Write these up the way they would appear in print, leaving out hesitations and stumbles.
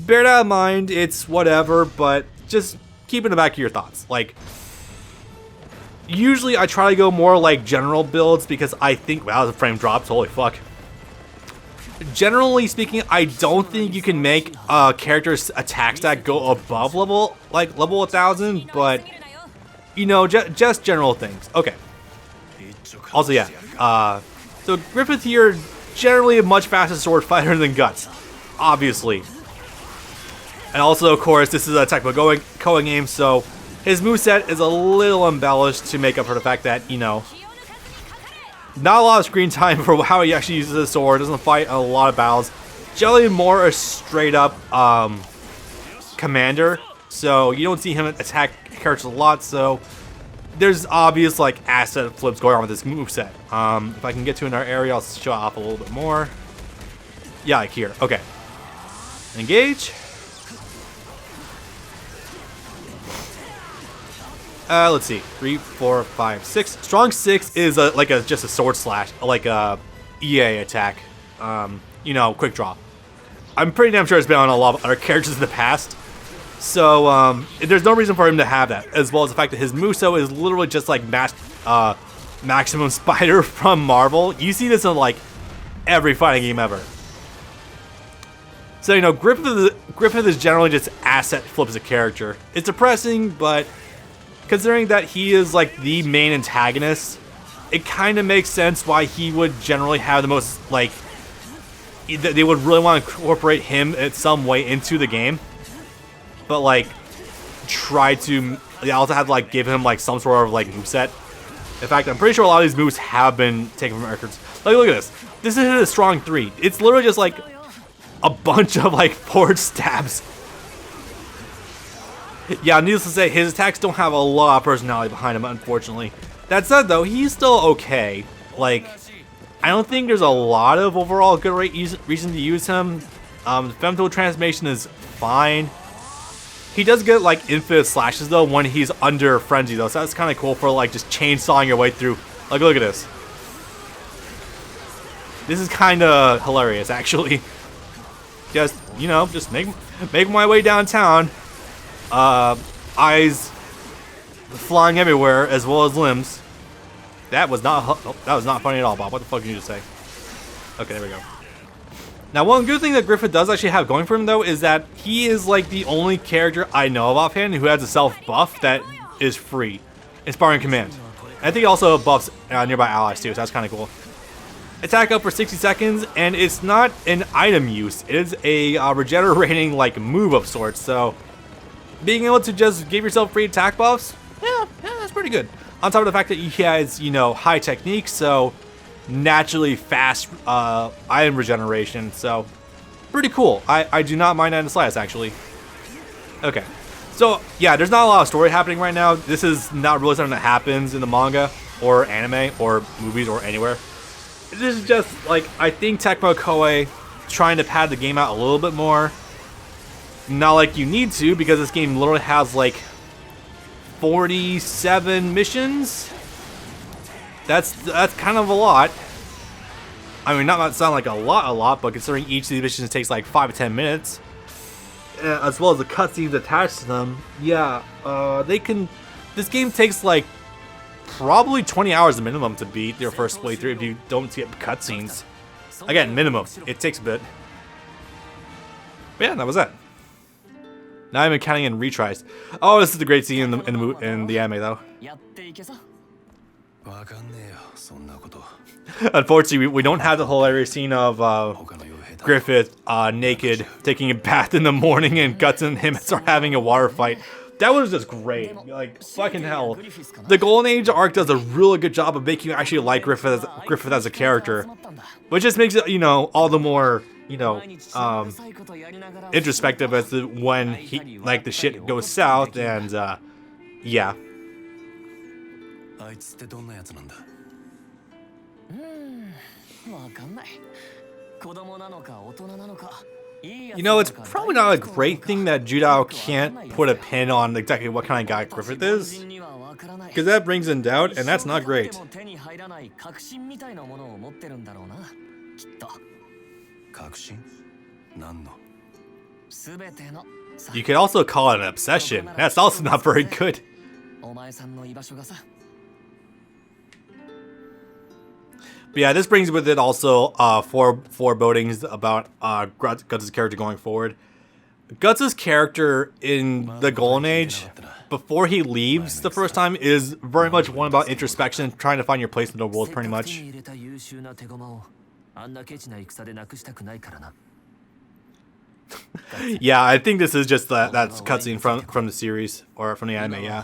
bear that in mind. It's whatever, but just keep in the back of your thoughts. Like, usually I try to go more like general builds because I think, wow, the frame dropped, holy fuck. Generally speaking, I don't think you can make a character's attack stack go above level 1000, but you know, just general things. Okay. Also, yeah. So Griffith here, generally a much faster sword fighter than Guts, obviously. And also, of course, this is a technical Koa game, so his moveset is a little embellished to make up for the fact that, you know, not a lot of screen time for how he actually uses his sword, doesn't fight a lot of battles. Generally more a straight up commander, so you don't see him attack characters a lot, so there's obvious like asset flips going on with this moveset. If I can get to another area, I'll show off a little bit more. Yeah, like here. Okay. Engage. Let's see. 3, 4, 5, 6. Strong 6 is just a sword slash, like a EA attack. You know, quick draw. I'm pretty damn sure it's been on a lot of other characters in the past. So, there's no reason for him to have that, as well as the fact that his Muso is literally just like Maximum Spider from Marvel. You see this in like every fighting game ever. So, you know, Griffith is generally just asset flips a character. It's depressing, but considering that he is like the main antagonist, it kind of makes sense why he would generally have the most, like, they would really want to incorporate him in some way into the game. But like, they also have to like give him like some sort of like moveset. In fact, I'm pretty sure a lot of these moves have been taken from records. Like, look at this. This is a strong 3. It's literally just like a bunch of like forward stabs. Yeah, needless to say, his attacks don't have a lot of personality behind him, unfortunately. That said, though, he's still okay. Like, I don't think there's a lot of overall good reason to use him. Femto transformation is fine. He does get, like, infinite slashes, though, when he's under frenzy, though. So that's kind of cool for, like, just chainsawing your way through. Like, look at this. This is kind of hilarious, actually. Just, you know, just make my way downtown. Eyes flying everywhere, as well as limbs. That was not funny at all, Bob. What the fuck did you just say? Okay, there we go. Now, one good thing that Griffith does actually have going for him, though, is that he is like the only character I know of offhand who has a self buff that is free, Inspiring Command. I think he also buffs nearby allies too, so that's kind of cool. Attack up for 60 seconds, and it's not an item use. It is a regenerating like move of sorts. So being able to just give yourself free attack buffs, yeah, that's pretty good. On top of the fact that he has, you know, high technique, so naturally fast item regeneration, so pretty cool. I do not mind that in the slightest, actually. Okay, so yeah, there's not a lot of story happening right now. This is not really something that happens in the manga or anime or movies or anywhere. This is just like, I think Tecmo Koei trying to pad the game out a little bit more. Not like you need to, because this game literally has like 47 missions. That's kind of a lot. I mean, not sound like a lot, but considering each of these missions takes like 5 to 10 minutes, as well as the cutscenes attached to them, yeah, this game takes like probably 20 hours minimum to beat your first playthrough if you don't get cutscenes. Again, minimum. It takes a bit. But yeah, that was that. Now I'm counting in retries. Oh, this is the great scene in the anime, though. Unfortunately, we don't have the hilarious scene of Griffith naked taking a bath in the morning and Guts and him start having a water fight. That was just great. Like, fucking hell. The Golden Age arc does a really good job of making you actually like Griffith as a character, which just makes it, you know, all the more, you know, introspective as to when he, like, the shit goes south, and yeah. You know, it's probably not a great thing that Judao can't put a pin on exactly what kind of guy Griffith is, because that brings in doubt, and that's not great. You could also call it an obsession. That's also not very good. But yeah, this brings with it also forebodings about Guts' character going forward. Guts' character in the Golden Age, before he leaves the first time, is very much one about introspection, trying to find your place in the world, pretty much. Yeah, I think this is just that's cutscene from the series, or from the anime, yeah. I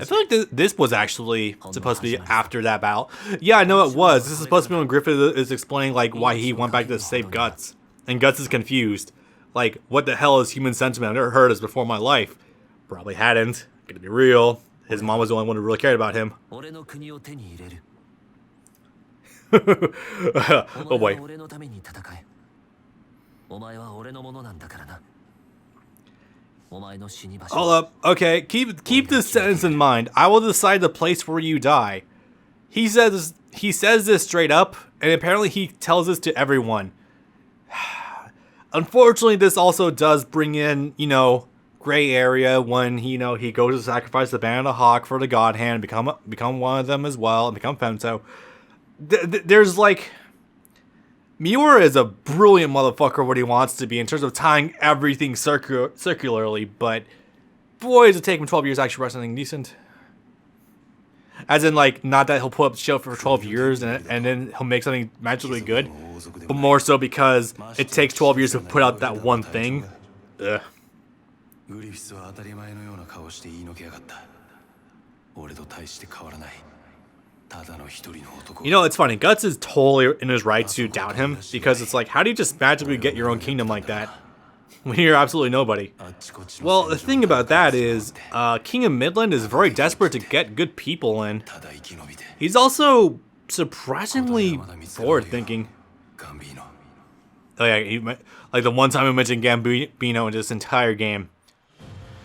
feel like this was actually supposed to be after that battle. Yeah, I know it was. This is supposed to be when Griffith is explaining like why he went back to save Guts. And Guts is confused. Like, what the hell is human sentiment? I've never heard this before in my life. Probably hadn't. Gonna be real. His mom was the only one who really cared about him. Oh boy. Hold up. Okay, keep this sentence in mind. I will decide the place where you die. He says this straight up, and apparently he tells this to everyone. Unfortunately, this also does bring in, you know, gray area when he goes to sacrifice the Band of Hawk for the God Hand, become one of them as well, and become Femto. There's like, Miura is a brilliant motherfucker what he wants to be in terms of tying everything circularly, but boy, does it take him 12 years to actually write something decent. As in, like, not that he'll put up the show for 12 years and then he'll make something magically good, but more so because it takes 12 years to put out that one thing. Ugh. You know, it's funny. Guts is totally in his right to doubt him, because it's like, how do you just magically get your own kingdom like that when you're absolutely nobody? Well, the thing about that is, King of Midland is very desperate to get good people in. He's also surprisingly forward-thinking. Oh yeah, like the one time he mentioned Gambino in this entire game.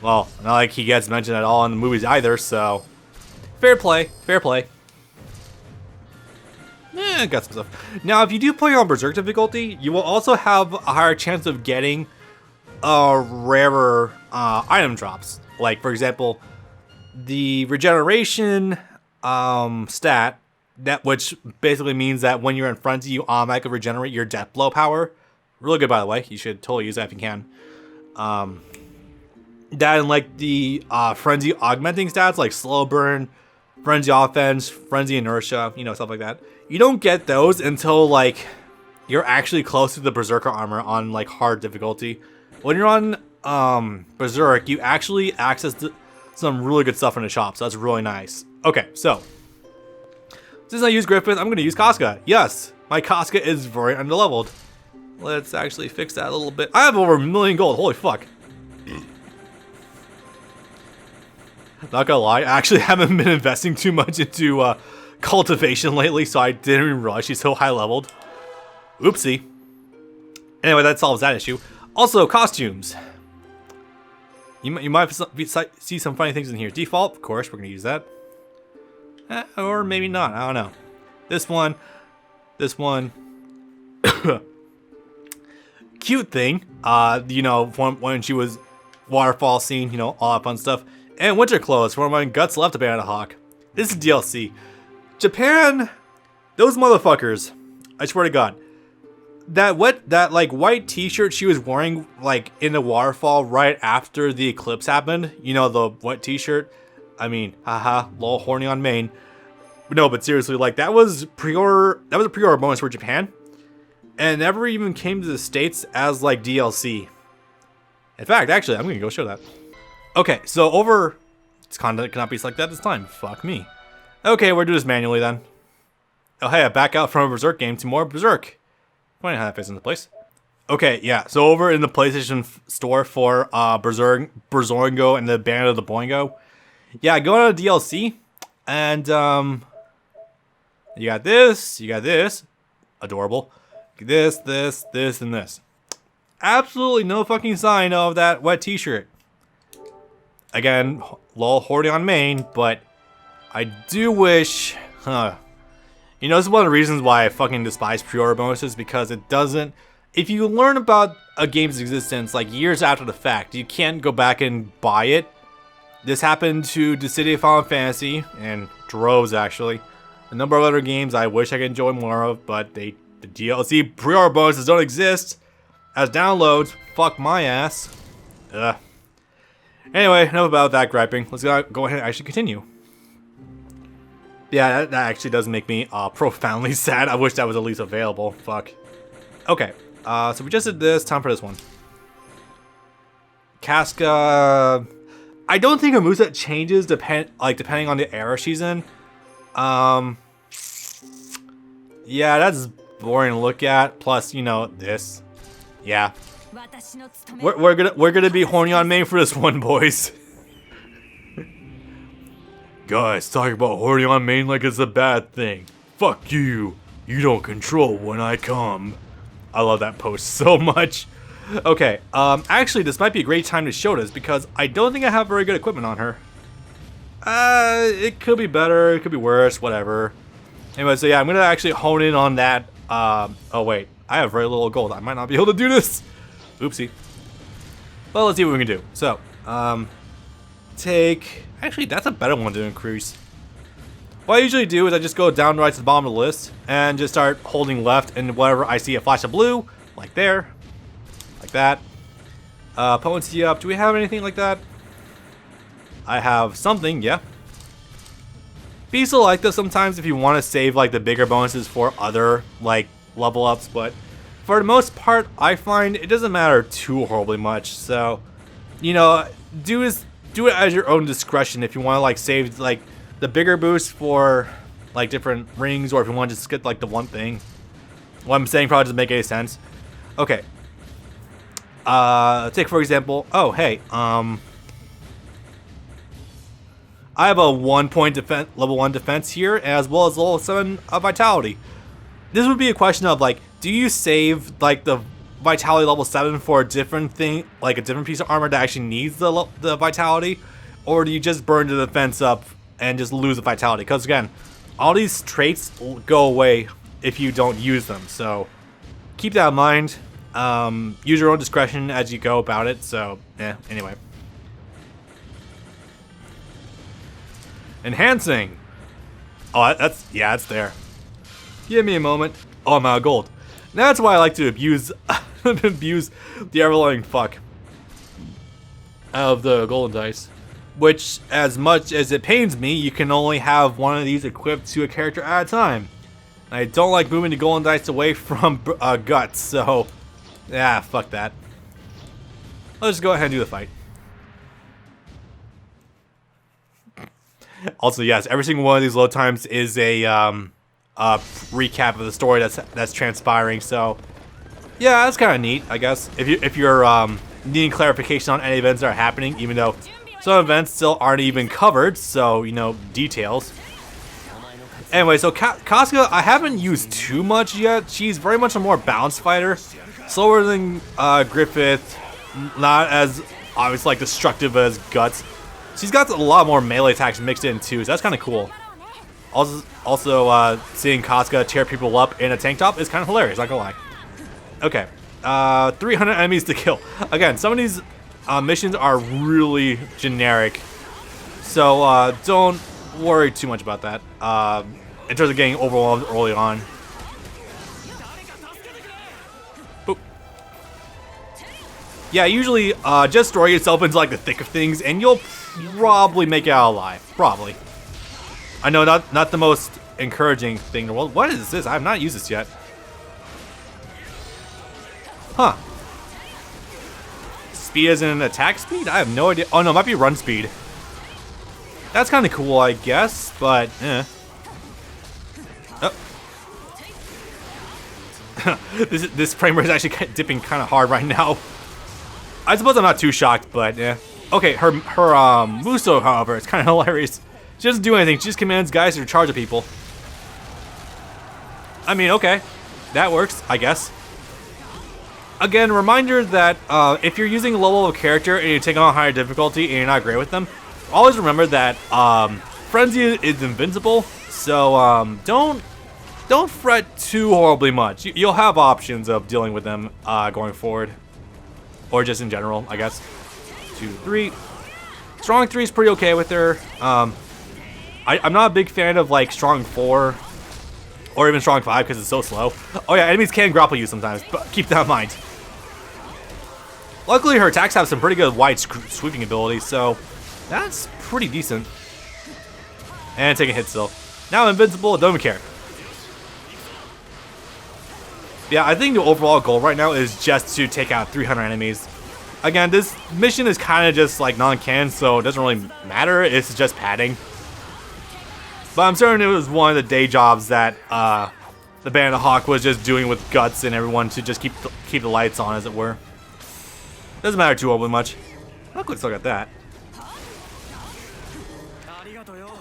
Well, not like he gets mentioned at all in the movies either, so fair play, fair play. Got some stuff. Now, if you do play on Berserk difficulty, you will also have a higher chance of getting rarer item drops. Like, for example, the regeneration stat, which basically means that when you're in frenzy, you automatically regenerate your death blow power. Really good, by the way. You should totally use that if you can. That and like the frenzy augmenting stats, like slow burn, frenzy offense, frenzy inertia, you know, stuff like that. You don't get those until like you're actually close to the Berserker armor on like hard difficulty. When you're on Berserk, you actually access some really good stuff in the shop, so that's really nice. Okay, so since I use Griffith, I'm going to use Casca. Yes, my Casca is very underleveled. Let's actually fix that a little bit. I have over 1 million gold. Holy fuck. Not gonna lie, I actually haven't been investing too much into cultivation lately, so I didn't even realize she's so high leveled. Oopsie. Anyway, that solves that issue. Also, costumes. You might see some funny things in here. Default, of course, we're gonna use that. Or maybe not, I don't know. This one. Cute thing, you know, when she was waterfall scene, you know, all that fun stuff. And winter clothes from when Guts left the Band of Hawk. This is DLC. Japan, those motherfuckers. I swear to God. That like white t-shirt she was wearing like in the waterfall right after the eclipse happened. You know, the wet t-shirt. I mean, haha, lol, horny on main. No, but seriously, like that was a pre-order bonus for Japan. And it never even came to the States as like DLC. In fact, actually, I'm gonna go show that. Okay, so over, this content cannot be selected at this time. Fuck me. Okay, we're doing this manually then. Oh hey, I back out from a Berserk game to more Berserk. Funny how that fits into place. Okay, yeah, so over in the PlayStation store for Berzoingo and the Band of the Boingo. Yeah, go on to DLC, and you got this, adorable. This, and this. Absolutely no fucking sign of that wet t-shirt. Again, lol, hoarding on main, but I do wish, you You know, this is one of the reasons why I fucking despise pre-order bonuses, because it doesn't... If you learn about a game's existence, like, years after the fact, you can't go back and buy it. This happened to the City of Final Fantasy, and droves, actually. A number of other games I wish I could enjoy more of, but the DLC pre-order bonuses don't exist as downloads. Fuck my ass. Ugh. Anyway, enough about that griping. Let's go ahead and actually continue. Yeah, that actually does make me profoundly sad. I wish that was at least available. Fuck. Okay, so we just did this. Time for this one. Casca. I don't think her moveset changes depending on the era she's in. Yeah, that's boring to look at. Plus, you know, this. Yeah. We're gonna be horny on main for this one, boys. Guys, talking about horny on main like it's a bad thing. Fuck you. You don't control when I come. I love that post so much. Okay, actually, this might be a great time to show this because I don't think I have very good equipment on her. It could be better, it could be worse, whatever. Anyway, so yeah, I'm gonna actually hone in on that. Oh wait, I have very little gold. I might not be able to do this. Oopsie. Well, let's see what we can do. So, actually, that's a better one to increase. What I usually do is I just go down right to the bottom of the list and just start holding left, and whenever I see a flash of blue, like there, like that. Potency up. Do we have anything like that? I have something, yeah. Be useful like this sometimes if you want to save like the bigger bonuses for other like level ups, but for the most part, I find it doesn't matter too horribly much. So, you know, do it at your own discretion if you want to like save like the bigger boost for like different rings, or if you want to just get like the one thing. What I'm saying probably doesn't make any sense. Okay. Take for example. Oh, hey. I have a 1 point defense, level 1 defense here, as well as level 7 vitality. This would be a question of like, do you save like the vitality level 7 for a different thing, like a different piece of armor that actually needs the vitality, or do you just burn the defense up and just lose the vitality? Because again, all these traits go away if you don't use them. So keep that in mind. Use your own discretion as you go about it. So yeah. Anyway. Enhancing. Oh, it's there. Give me a moment. Oh, I'm out of gold. That's why I like to abuse abuse the ever-loving fuck out of the golden dice. Which, as much as it pains me, you can only have one of these equipped to a character at a time. I don't like moving the golden dice away from guts, so yeah, fuck that. Let's just go ahead and do the fight. Also, yes, every single one of these load times is a recap of the story that's transpiring. So, yeah, that's kind of neat, I guess. If you're needing clarification on any events that are happening, even though some events still aren't even covered. So, you know, details. Anyway, so Casca, I haven't used too much yet. She's very much a more balanced fighter, slower than Griffith, not as obviously like destructive as Guts. She's got a lot more melee attacks mixed in too, so that's kind of cool. Also, seeing Casca tear people up in a tank top is kind of hilarious, not gonna lie. Okay, 300 enemies to kill. Again, some of these missions are really generic, so don't worry too much about that. In terms of getting overwhelmed early on. Boop. Yeah, usually just throw yourself into like the thick of things, and you'll probably make it out alive. Probably. I know, not the most encouraging thing in the world. What is this? I have not used this yet. Huh. Speed as in an attack speed? I have no idea. Oh no, it might be run speed. That's kind of cool, I guess, but eh. Oh. this frame rate is actually dipping kind of hard right now. I suppose I'm not too shocked, but yeah. Okay, her Muso, however, is kind of hilarious. She doesn't do anything. She just commands guys to charge at people. I mean, okay, that works, I guess. Again, reminder that if you're using a low level character and you take on higher difficulty and you're not great with them, always remember that Frenzy is invincible. So don't don't fret too horribly much. You'll have options of dealing with them going forward. Or just in general, I guess. 2, 3. Strong 3 is pretty okay with her. I'm not a big fan of like strong 4 or even strong 5 because it's so slow. Oh yeah, enemies can grapple you sometimes, but keep that in mind. Luckily, her attacks have some pretty good wide sweeping ability, so that's pretty decent. And take a hit still. Now invincible, don't even care. Yeah, I think the overall goal right now is just to take out 300 enemies. Again, this mission is kind of just like non-canon, so it doesn't really matter. It's just padding. But I'm certain it was one of the day jobs that the Bandit Hawk was just doing with Guts and everyone to just keep the lights on, as it were. Doesn't matter too overly much. Luckily, still got that.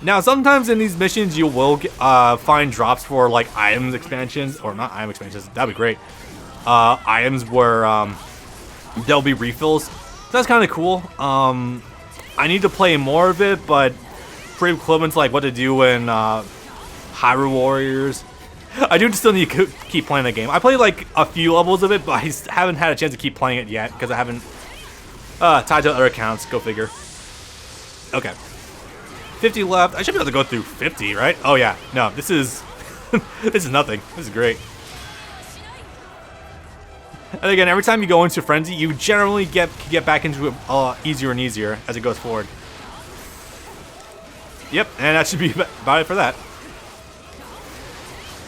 Now, sometimes in these missions, you will find drops for like items expansions, or not item expansions. That'd be great. Items where there'll be refills. So that's kind of cool. I need to play more of it, but pretty equivalent to like what to do in Hyrule Warriors. I do still need to keep playing the game. I played like a few levels of it, but I haven't had a chance to keep playing it yet because I haven't tied to other accounts. Go figure. Okay. 50 left. I should be able to go through 50, right? Oh yeah. No, this is this is nothing. This is great. And again, every time you go into Frenzy, you generally get back into it easier and easier as it goes forward. Yep, and that should be about it for that.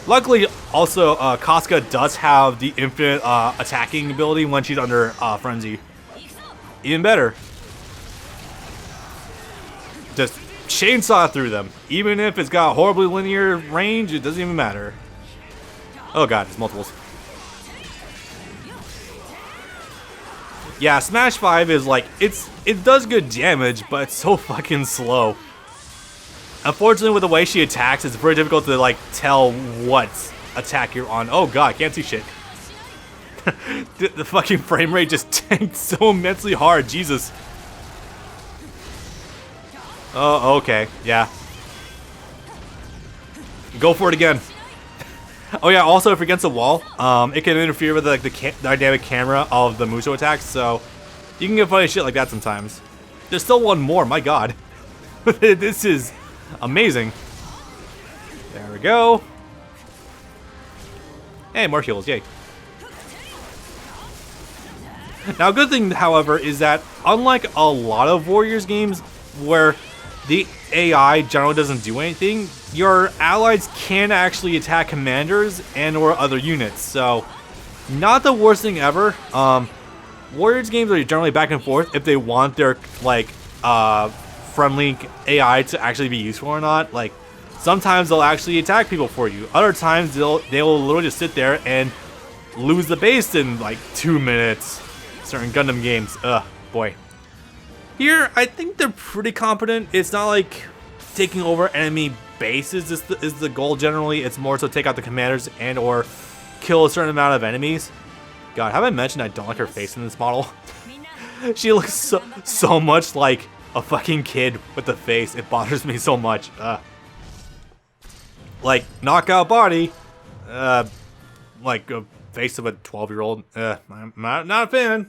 Luckily, also, Casca does have the infinite attacking ability when she's under Frenzy. Even better. Just chainsaw through them. Even if it's got horribly linear range, it doesn't even matter. Oh god, it's multiples. Yeah, Smash 5 is like, it does good damage, but it's so fucking slow. Unfortunately, with the way she attacks, it's very difficult to like tell what attack you're on. Oh god, can't see shit. the fucking frame rate just tanked so immensely hard, Jesus. Oh, okay, yeah. Go for it again. Oh yeah, also if you're against a wall, it can interfere with like the dynamic camera of the Musou attacks, so you can get funny shit like that sometimes. There's still one more, my god. This is amazing. There we go. Hey, more heals, yay. Now, a good thing, however, is that unlike a lot of Warriors games where the AI generally doesn't do anything, your allies can actually attack commanders and or other units, so not the worst thing ever. Warriors games are generally back and forth if they want their like friendly AI to actually be useful or not. Like sometimes they'll actually attack people for you. Other times they will literally just sit there and lose the base in like 2 minutes. Certain Gundam games, boy. Here, I think they're pretty competent. It's not like taking over enemy bases is the goal generally. It's more so take out the commanders and or kill a certain amount of enemies. God, have I mentioned I don't like her face in this model? She looks so much like a fucking kid with the face. It bothers me so much. Like, knockout body. Like a face of a 12-year-old. I'm not a fan.